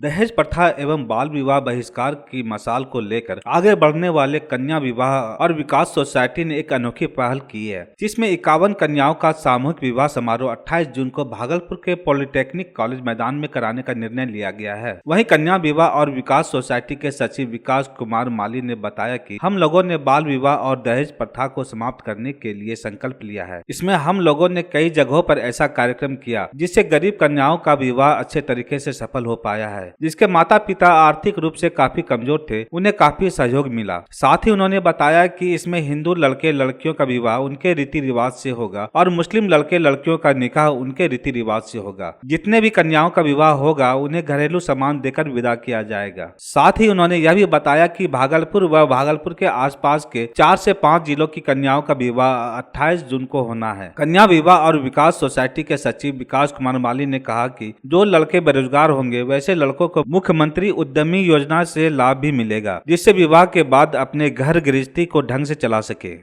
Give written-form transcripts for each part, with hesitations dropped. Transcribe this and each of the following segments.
दहेज प्रथा एवं बाल विवाह बहिष्कार की मसाल को लेकर आगे बढ़ने वाले कन्या विवाह और विकास सोसाइटी ने एक अनोखी पहल की है, जिसमें 51 कन्याओं का सामूहिक विवाह समारोह 28 जून को भागलपुर के पॉलिटेक्निक कॉलेज मैदान में कराने का निर्णय लिया गया है। वहीं कन्या विवाह और विकास सोसाइटी के सचिव विकास कुमार माली ने बताया कि हम लोगों ने बाल विवाह और दहेज प्रथा को समाप्त करने के लिए संकल्प लिया है। इसमें हम लोगों ने कई जगहों पर ऐसा कार्यक्रम किया जिससे गरीब कन्याओं का विवाह अच्छे तरीके से सफल हो पाया है। जिसके माता पिता आर्थिक रूप से काफी कमजोर थे, उन्हें काफी सहयोग मिला। साथ ही उन्होंने बताया कि इसमें हिंदू लड़के लड़कियों का विवाह उनके रीति रिवाज से होगा और मुस्लिम लड़के लड़कियों का निकाह उनके रीति रिवाज से होगा। जितने भी कन्याओं का विवाह होगा उन्हें घरेलू सामान देकर विदा किया जाएगा। साथ ही उन्होंने यह भी बताया कि भागलपुर व भागलपुर के आसपास के 4 से 5 जिलों की कन्याओं का विवाह 28 जून को होना है। कन्या विवाह और विकास सोसाइटी के सचिव विकास कुमार माली ने कहा कि जो लड़के बेरोजगार होंगे वैसे लड़कों को मुख्यमंत्री उद्यमी योजना से लाभ भी मिलेगा, जिससे विवाह के बाद अपने घर गृहस्थी को ढंग से चला सके।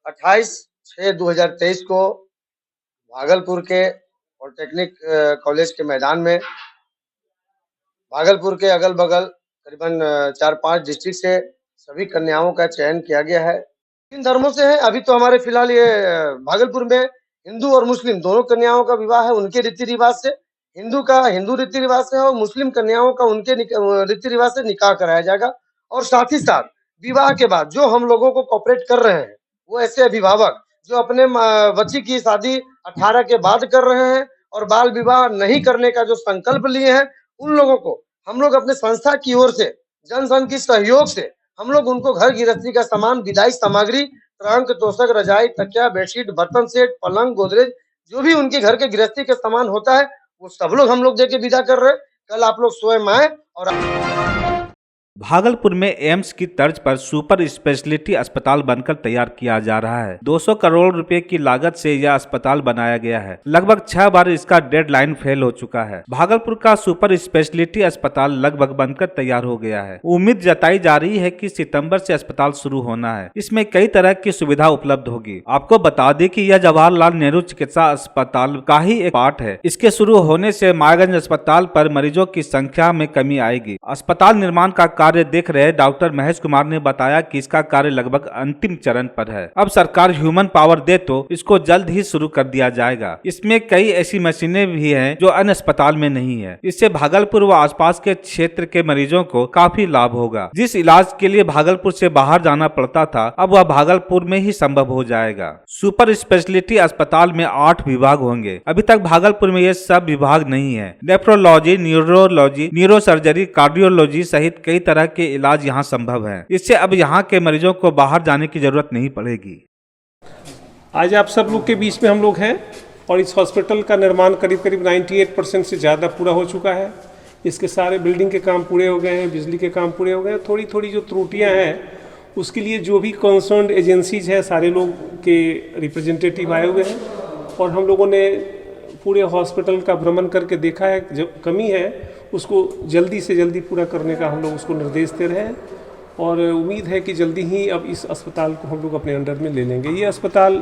28/6/2023 को भागलपुर के पॉलिटेक्निक कॉलेज के मैदान में भागलपुर के अगल बगल करीबन 4-5 डिस्ट्रिक्ट से सभी कन्याओं का चयन किया गया है। इन धर्मों से है। अभी तो हमारे फिलहाल ये भागलपुर में हिंदू और मुस्लिम दोनों कन्याओं का विवाह है उनके रीति रिवाज से। हिंदू का हिंदू रीति रिवाज से और मुस्लिम कन्याओं का उनके रीति रिवाज से निकाह कराया जाएगा। और साथ ही साथ विवाह के बाद जो हम लोगों को कॉपरेट कर रहे हैं वो ऐसे अभिभावक जो अपने बच्ची की शादी 18 के बाद कर रहे हैं और बाल विवाह नहीं करने का जो संकल्प लिए हैं, उन लोगों को हम लोग अपने संस्था की ओर से जनसंघ की सहयोग से हम लोग उनको घर गृहस्थी का सामान, विदाई सामग्री, ट्रंक, तोशक, रजाई, तकिया, बेडशीट, बर्तन सेट, पलंग, गोदरेज, जो भी उनके घर के गृहस्थी के सामान होता है वो सब लोग हम लोग देके विदा कर रहे हैं। कल आप लोग स्वयं आए। और भागलपुर में एम्स की तर्ज पर सुपर स्पेशलिटी अस्पताल बनकर तैयार किया जा रहा है। 200 करोड़ रुपए की लागत से यह अस्पताल बनाया गया है। लगभग 6 बार इसका डेडलाइन फेल हो चुका है। भागलपुर का सुपर स्पेशलिटी अस्पताल लगभग बनकर तैयार हो गया है। उम्मीद जताई जा रही है कि सितंबर से अस्पताल शुरू होना है। इसमें कई तरह की सुविधा उपलब्ध होगी। आपको बता दें कि यह जवाहरलाल नेहरू चिकित्सा अस्पताल का ही एक पार्ट है। इसके शुरू होने से मायागंज अस्पताल पर मरीजों की संख्या में कमी आएगी। अस्पताल निर्माण का कार्य देख रहे डॉक्टर महेश कुमार ने बताया कि इसका कार्य लगभग अंतिम चरण पर है। अब सरकार ह्यूमन पावर दे तो इसको जल्द ही शुरू कर दिया जाएगा। इसमें कई ऐसी मशीनें भी हैं जो अन्य अस्पताल में नहीं है। इससे भागलपुर व आसपास के क्षेत्र के मरीजों को काफी लाभ होगा। जिस इलाज के लिए भागलपुर से बाहर जाना पड़ता था अब वह भागलपुर में ही संभव हो जाएगा। सुपर स्पेशलिटी अस्पताल में 8 विभाग होंगे। अभी तक भागलपुर में ये सब विभाग नहीं है। नेफ्रोलॉजी, न्यूरोलॉजी, न्यूरोसर्जरी, कार्डियोलॉजी सहित कई तरह के इलाज यहाँ संभव है। इससे अब यहाँ के मरीजों को बाहर जाने की जरूरत नहीं पड़ेगी। आज आप सब लोग के बीच में हम लोग हैं और इस हॉस्पिटल का निर्माण करीब 98% से ज़्यादा पूरा हो चुका है। इसके सारे बिल्डिंग के काम पूरे हो गए हैं, बिजली के काम पूरे हो गए हैं। थोड़ी थोड़ी जो त्रुटियां हैं उसके लिए जो भी कंसर्न्ड एजेंसीज है सारे लोग के रिप्रेजेंटेटिव आए हुए हैं और हम लोगों ने पूरे हॉस्पिटल का भ्रमण करके देखा है जो कमी है उसको जल्दी से जल्दी पूरा करने का हम लोग उसको निर्देश दे रहे हैं और उम्मीद है कि जल्दी ही अब इस अस्पताल को हम लोग अपने अंडर में ले लेंगे। ये अस्पताल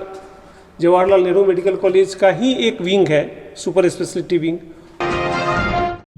जवाहरलाल नेहरू मेडिकल कॉलेज का ही एक विंग है, सुपर स्पेशलिटी विंग।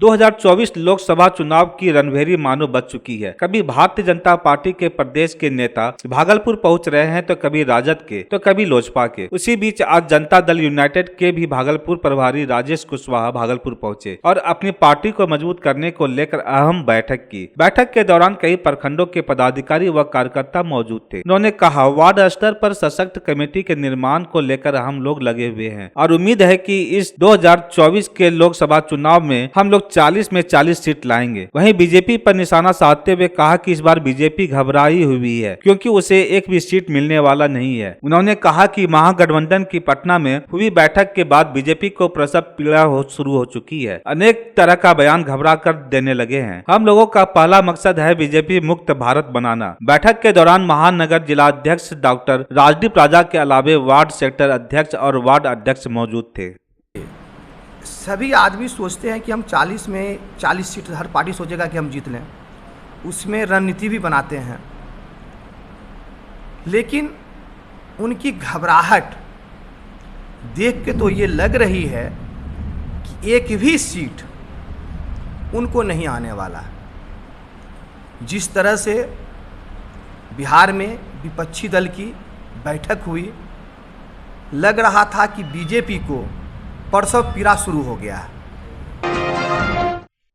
2024 लोकसभा चुनाव की रणभेरी मानो बच चुकी है। कभी भारतीय जनता पार्टी के प्रदेश के नेता भागलपुर पहुंच रहे हैं तो कभी राजद के तो कभी लोजपा के। उसी बीच आज जनता दल यूनाइटेड के भी भागलपुर प्रभारी राजेश कुशवाहा भागलपुर पहुंचे और अपनी पार्टी को मजबूत करने को लेकर अहम बैठक की। बैठक के दौरान कई प्रखंडों के पदाधिकारी व कार्यकर्ता मौजूद थे। उन्होंने कहा वार्ड स्तर पर सशक्त कमेटी के निर्माण को लेकर हम लोग लगे हुए हैं और उम्मीद है कि इस 2024 के लोकसभा चुनाव में हम लोग 40 में 40 सीट लाएंगे। वहीं बीजेपी पर निशाना साधते हुए कहा कि इस बार बीजेपी घबराई हुई है क्योंकि उसे एक भी सीट मिलने वाला नहीं है। उन्होंने कहा कि महागठबंधन की पटना में हुई बैठक के बाद बीजेपी को प्रसव पीड़ा शुरू हो चुकी है। अनेक तरह का बयान घबरा कर देने लगे हैं। हम लोगों का पहला मकसद है बीजेपी मुक्त भारत बनाना। बैठक के दौरान महानगर जिलाध्यक्ष डॉक्टर राजदीप राजा के अलावे वार्ड सेक्टर अध्यक्ष और वार्ड अध्यक्ष मौजूद थे। सभी आदमी सोचते हैं कि हम 40 में 40 सीट हर पार्टी सोचेगा कि हम जीत लें, उसमें रणनीति भी बनाते हैं, लेकिन उनकी घबराहट देख के तो ये लग रही है कि एक भी सीट उनको नहीं आने वाला है। जिस तरह से बिहार में विपक्षी दल की बैठक हुई, लग रहा था कि बीजेपी को प्रसव पीड़ा शुरू हो गया है।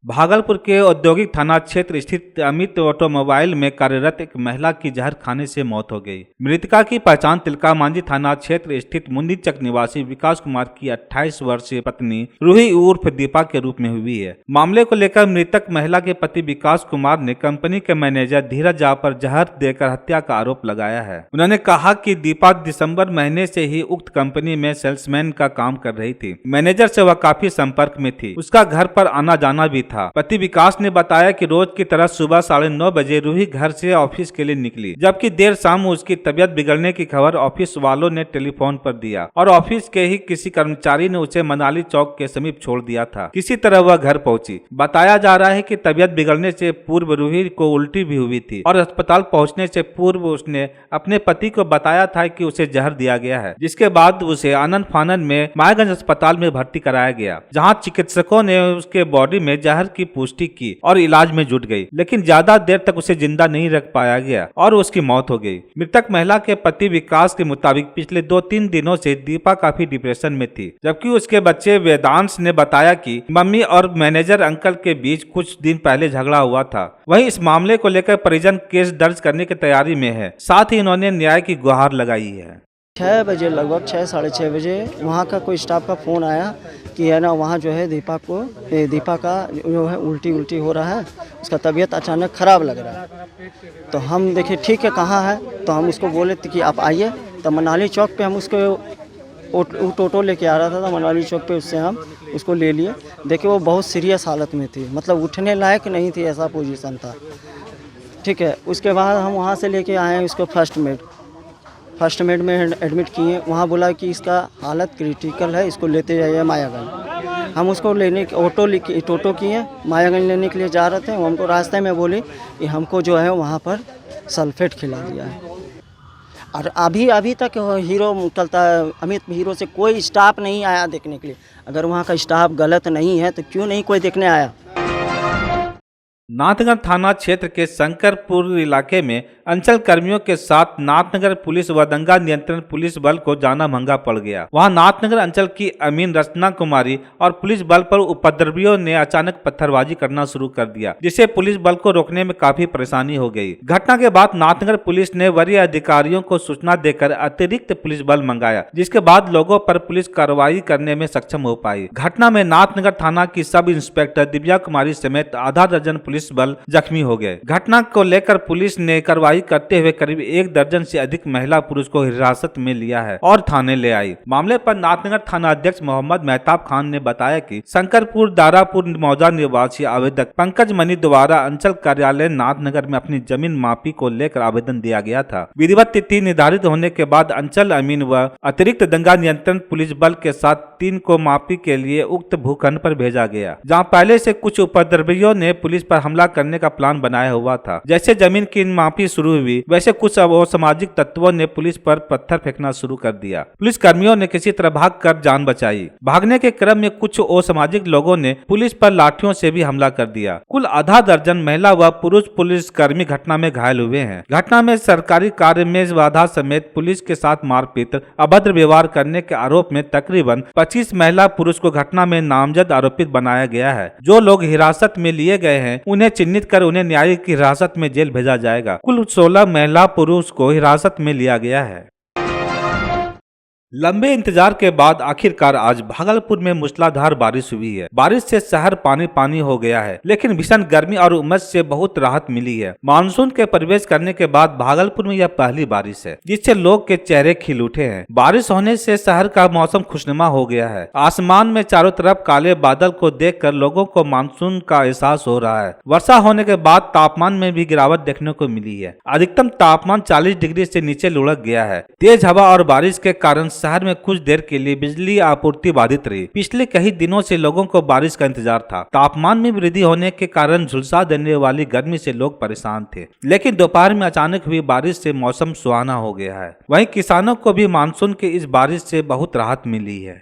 भागलपुर के औद्योगिक थाना क्षेत्र स्थित अमित ऑटोमोबाइल में कार्यरत एक महिला की जहर खाने से मौत हो गई। मृतका की पहचान तिलका मांझी थाना क्षेत्र स्थित मुंदीचक निवासी विकास कुमार की 28 वर्षीय पत्नी रूही उर्फ दीपा के रूप में हुई है। मामले को लेकर मृतक महिला के पति विकास कुमार ने कंपनी के मैनेजर धीरज झा पर जहर देकर हत्या का आरोप लगाया है। उन्होंने कहा कि दीपा दिसंबर महीने से ही उक्त कंपनी में सेल्समैन का काम कर रही थी। मैनेजर से वह काफी संपर्क में थी, उसका घर पर आना जाना भी था। पति विकास ने बताया कि रोज की तरह सुबह 9:30 बजे रूही घर से ऑफिस के लिए निकली, जबकि देर शाम उसकी तबीयत बिगड़ने की खबर ऑफिस वालों ने टेलीफोन पर दिया और ऑफिस के ही किसी कर्मचारी ने उसे मनाली चौक के समीप छोड़ दिया था। किसी तरह वह घर पहुंची। बताया जा रहा है कि तबीयत बिगड़ने से पूर्व रूही को उल्टी भी हुई थी और अस्पताल पहुंचने से पूर्व उसने अपने पति को बताया था कि उसे जहर दिया गया है, जिसके बाद उसे आनन फानन में मायागंज अस्पताल में भर्ती कराया गया, जहाँ चिकित्सकों ने उसके बॉडी में जहर की पुष्टि की और इलाज में जुट गई, लेकिन ज्यादा देर तक उसे जिंदा नहीं रख पाया गया और उसकी मौत हो गई। मृतक महिला के पति विकास के मुताबिक पिछले 2-3 दिनों से दीपा काफी डिप्रेशन में थी, जबकि उसके बच्चे वेदांश ने बताया कि मम्मी और मैनेजर अंकल के बीच कुछ दिन पहले झगड़ा हुआ था। वहीं इस मामले को लेकर परिजन केस दर्ज करने की तैयारी में है। साथ ही इन्होंने न्याय की गुहार लगाई है। 6 बजे लगभग 6-6:30 बजे वहाँ का कोई स्टाफ का फ़ोन आया कि है ना वहाँ जो है दीपा का जो है उल्टी हो रहा है, उसका तबीयत अचानक ख़राब लग रहा है। तो हम देखे ठीक है कहाँ है, तो हम उसको बोले कि आप आइए। तो मनाली चौक पे हम उसको टोटो लेके आ रहा था, तो मनाली चौक पे उससे हम उसको ले लिए। देखे वो बहुत सीरियस हालत में थी, मतलब उठने लायक नहीं थी, ऐसा पोजीशन था। ठीक है, उसके बाद हम वहाँ से लेके आए उसको फर्स्ट मेड में एडमिट किए। वहाँ बोला कि इसका हालत क्रिटिकल है, इसको लेते जाइए मायागंज। हम उसको लेने टोटो किए, मायागंज लेने के लिए जा रहे थे। वो हमको रास्ते में बोली कि हमको जो है वहाँ पर सल्फेट खिला दिया है। और अभी तक हीरो चलता है, अमित हीरो से कोई स्टाफ नहीं आया देखने के लिए। अगर वहाँ का स्टाफ गलत नहीं है तो क्यों नहीं कोई देखने आया। नाथनगर थाना क्षेत्र के शंकरपुर इलाके में अंचल कर्मियों के साथ नाथनगर पुलिस व दंगा नियंत्रण पुलिस बल को जाना महंगा पड़ गया। वहां नाथनगर अंचल की अमीन रचना कुमारी और पुलिस बल पर उपद्रवियों ने अचानक पत्थरबाजी करना शुरू कर दिया, जिससे पुलिस बल को रोकने में काफी परेशानी हो गई। घटना के बाद नाथनगर पुलिस ने वरीय अधिकारियों को सूचना देकर अतिरिक्त पुलिस बल मंगाया, जिसके बाद लोगों पर पुलिस कार्रवाई करने में सक्षम हो पाई। घटना में नाथनगर थाना की सब इंस्पेक्टर दिव्या कुमारी समेत आधा दर्जन पुलिस बल जख्मी हो गए। घटना को लेकर पुलिस ने कार्रवाई करते हुए करीब 1 दर्जन से अधिक महिला पुरुष को हिरासत में लिया है और थाने ले आई। मामले पर नाथनगर थाना अध्यक्ष मोहम्मद मेहताब खान ने बताया कि शंकरपुर दारापुर मौजा निवासी आवेदक पंकज मनी द्वारा अंचल कार्यालय नाथनगर में अपनी जमीन मापी को लेकर आवेदन दिया गया था। विधिवत तिथि निर्धारित होने के बाद अंचल अमीन व अतिरिक्त दंगा नियंत्रण पुलिस बल के साथ 3 को मापी के लिए उक्त भूखंड पर भेजा गया, जहाँ पहले से कुछ उपद्रवियों ने पुलिस पर हमला करने का प्लान बनाया हुआ था। जैसे जमीन की मापी शुरू हुई, वैसे कुछ असामाजिक तत्वों ने पुलिस पर पत्थर फेंकना शुरू कर दिया। पुलिस कर्मियों ने किसी तरह भागकर जान बचाई। भागने के क्रम में कुछ असामाजिक लोगों ने पुलिस पर लाठियों से भी हमला कर दिया। कुल आधा दर्जन महिला व पुरुष पुलिस कर्मी घटना में घायल हुए हैं। घटना में सरकारी कार्य में बाधा समेत पुलिस के साथ मारपीट, अभद्र व्यवहार करने के आरोप में तकरीबन 25 महिला पुरुष को घटना में नामजद आरोपित बनाया गया है। जो लोग हिरासत में लिए गए हैं उन्हें चिन्हित कर उन्हें न्यायिक हिरासत में जेल भेजा जाएगा। कुल 16 महिला पुरुष को हिरासत में लिया गया है। लंबे इंतजार के बाद आखिरकार आज भागलपुर में मूसलाधार बारिश हुई है। बारिश से शहर पानी पानी हो गया है, लेकिन भीषण गर्मी और उमस से बहुत राहत मिली है। मानसून के प्रवेश करने के बाद भागलपुर में यह पहली बारिश है, जिससे लोग के चेहरे खिल उठे हैं। बारिश होने से शहर का मौसम खुशनुमा हो गया है। आसमान में चारों तरफ काले बादल को देखकर लोगों को मानसून का एहसास हो रहा है। वर्षा होने के बाद तापमान में भी गिरावट देखने को मिली है। अधिकतम तापमान 40 डिग्री से नीचे लुढ़क गया है। तेज हवा और बारिश के कारण शहर में कुछ देर के लिए बिजली आपूर्ति बाधित रही। पिछले कई दिनों से लोगों को बारिश का इंतजार था। तापमान में वृद्धि होने के कारण झुलसा देने वाली गर्मी से लोग परेशान थे, लेकिन दोपहर में अचानक हुई बारिश से मौसम सुहाना हो गया है। वहीं किसानों को भी मानसून की इस बारिश से बहुत राहत मिली है।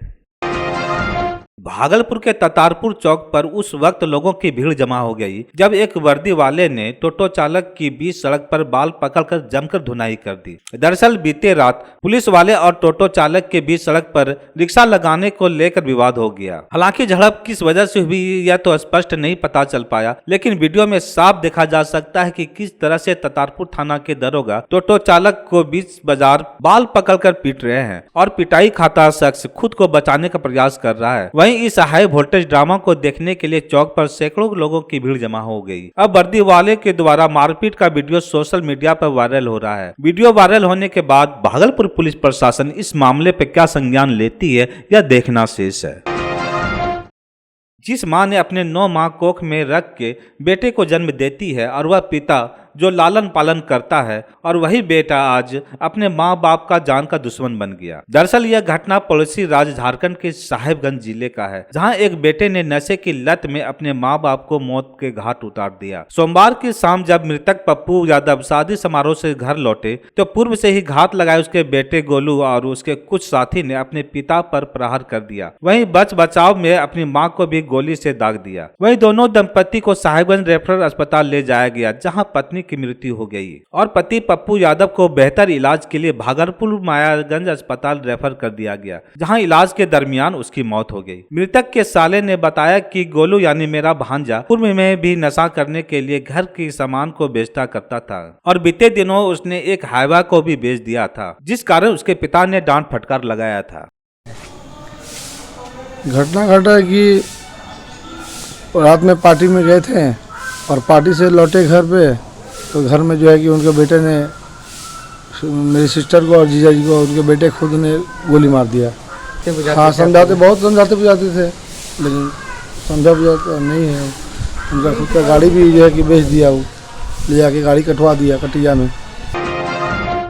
भागलपुर के ततारपुर चौक पर उस वक्त लोगों की भीड़ जमा हो गई जब एक वर्दी वाले ने टोटो चालक की बीच सड़क पर बाल पकड़कर जमकर धुनाई कर दी। दरअसल बीते रात पुलिस वाले और टोटो चालक के बीच सड़क पर रिक्शा लगाने को लेकर विवाद हो गया। हालांकि झड़प किस वजह से हुई यह तो स्पष्ट नहीं पता चल पाया, लेकिन वीडियो में साफ देखा जा सकता है कि किस तरह से ततारपुर थाना के दरोगा टोटो चालक को बीच बाजार बाल पकड़कर पीट रहे हैं और पिटाई खाता शख्स खुद को बचाने का प्रयास कर रहा है। वहीं इस हाई वोल्टेज ड्रामा को देखने के लिए चौक पर सैकड़ों लोगों की भीड़ जमा हो गई। अब वर्दी वाले के द्वारा मारपीट का वीडियो सोशल मीडिया पर वायरल हो रहा है। वीडियो वायरल होने के बाद भागलपुर पुलिस प्रशासन इस मामले पर क्या संज्ञान लेती है यह देखना शेष है। जिस मां ने अपने 9 माह कोख में रख के बेटे को जन्म देती है और वह पिता जो लालन पालन करता है और वही बेटा आज अपने माँ बाप का जान का दुश्मन बन गया। दरअसल यह घटना पड़ोसी राज्य झारखंड के साहेबगंज जिले का है, जहां एक बेटे ने नशे की लत में अपने माँ बाप को मौत के घाट उतार दिया। सोमवार की शाम जब मृतक पप्पू यादव शादी समारोह से घर लौटे तो पूर्व से ही घात लगाए उसके बेटे गोलू और उसके कुछ साथी ने अपने पिता पर प्रहार कर दिया। वहीं बच बचाव में अपनी मां को भी गोली से दाग दिया। वहीं दोनों दंपति को साहेबगंज रेफरल अस्पताल ले जाया गया, जहाँ पत्नी की मृत्यु हो गई और पति पप्पू यादव को बेहतर इलाज के लिए भागलपुर मायागंज अस्पताल रेफर कर दिया गया, जहां इलाज के दरमियान उसकी मौत हो गई। मृतक के साले ने बताया कि गोलू यानी मेरा भांजा पूर्व में भी नशा करने के लिए घर के सामान को बेचता करता था और बीते दिनों उसने एक हाइवा को भी बेच दिया था, जिस कारण उसके पिता ने डांट फटकार लगाया था। घटना घटा कि रात में पार्टी में गए थे और पार्टी से लौटे घर पे, तो घर में जो है कि उनके बेटे ने मेरी सिस्टर को और जीजा जी को उनके बेटे खुद ने गोली मार दिया। हाँ, समझाते बहुत समझाते बुझाते थे, लेकिन समझा बुझाता नहीं है। उनका खुद का गाड़ी भी जो है कि बेच दिया, वो ले जाके गाड़ी कटवा दिया कटिया में।